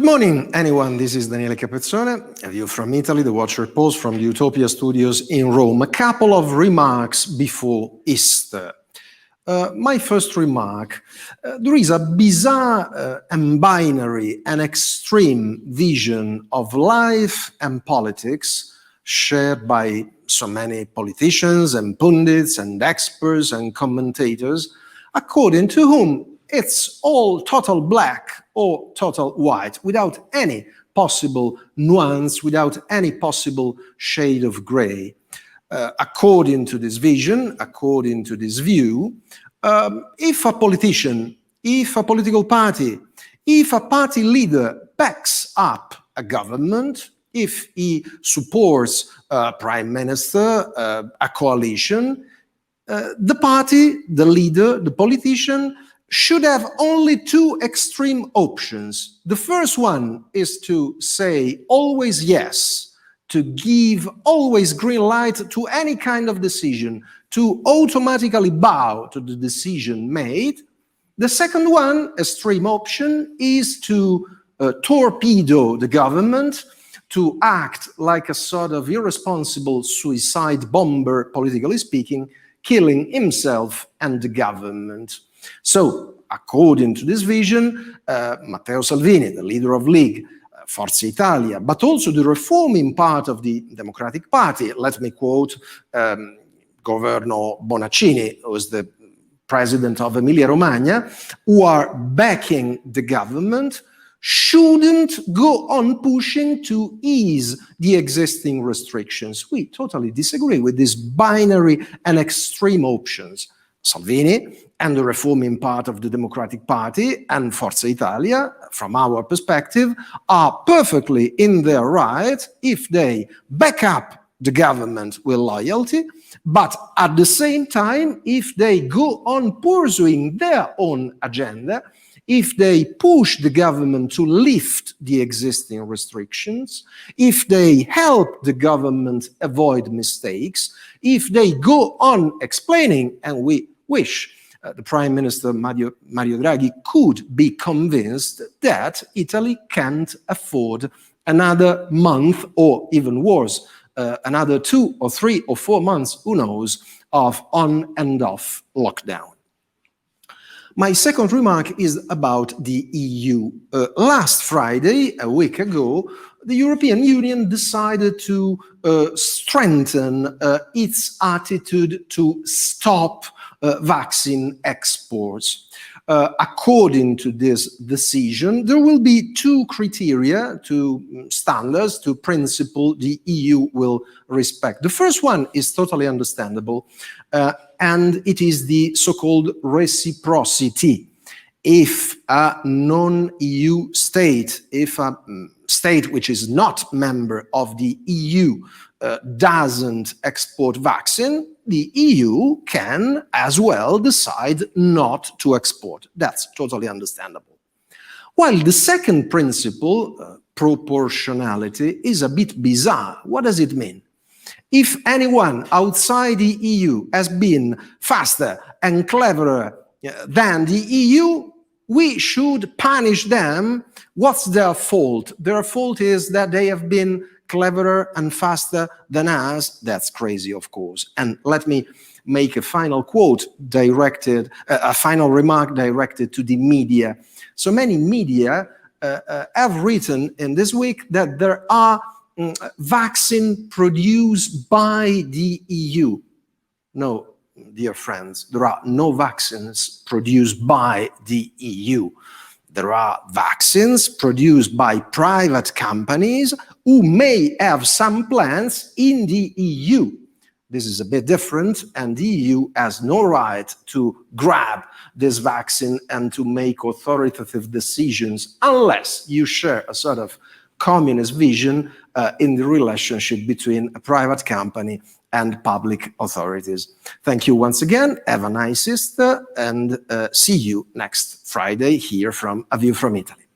morning, anyone. This is Daniele Capezzone, a view from Italy, the Watch Report from the Utopia Studios in Rome. A couple of remarks before Easter. My first remark, there is a bizarre and binary and extreme vision of life and politics shared by so many politicians and pundits and experts and commentators, according to whom it's all total black or total white, without any possible nuance, without any possible shade of gray. According to this vision, according to this view, if a politician, if a political party, if a party leader backs up a government, if he supports a prime minister, a coalition, the party, the leader, the politician should have only two extreme options. The first one is to say always yes, to give always green light to any kind of decision, to automatically bow to the decision made. The second one, extreme option, is to torpedo the government, to act like a sort of irresponsible suicide bomber, politically speaking, killing himself and the government. So, according to this vision, Matteo Salvini, the leader of League, Forza Italia, but also the reforming part of the Democratic Party, let me quote Governor Bonaccini, who is the president of Emilia-Romagna, who are backing the government, shouldn't go on pushing to ease the existing restrictions. We totally disagree with these binary and extreme options. Salvini and the reforming part of the Democratic Party and Forza Italia, from our perspective, are perfectly in their right if they back up the government with loyalty, but at the same time, if they go on pursuing their own agenda, if they push the government to lift the existing restrictions, if they help the government avoid mistakes, if they go on explaining, and we wish the Prime Minister Mario Draghi could be convinced that Italy can't afford another month, or even worse, another 2 or 3 or 4 months, who knows, of on and off lockdown. My second remark is about the EU. Last Friday, a week ago, the European Union decided to strengthen its attitude to stop vaccine exports. According to this decision, there will be 2 criteria, 2 standards, 2 principles the EU will respect. The first one is totally understandable, and it is the so-called reciprocity. If a non-EU state, if a state which is not member of the EU doesn't export vaccine, the EU can as well decide not to export. That's totally understandable. While the second principle, proportionality, is a bit bizarre. What does it mean? If anyone outside the EU has been faster and cleverer than the EU, we should punish them. What's their fault? Their fault is that they have been cleverer and faster than us. That's crazy, of course. And let me make a final quote directed, a final remark directed to the media. So many media have written in this week that there are vaccines produced by the EU. No, dear friends, there are no vaccines produced by the EU. There are vaccines produced by private companies who may have some plants in the EU. This is a bit different, and the EU has no right to grab this vaccine and to make authoritative decisions unless you share a sort of communist vision in the relationship between a private company and public authorities. Thank you once again. Have a nice Easter, and see you next Friday here from A View from Italy.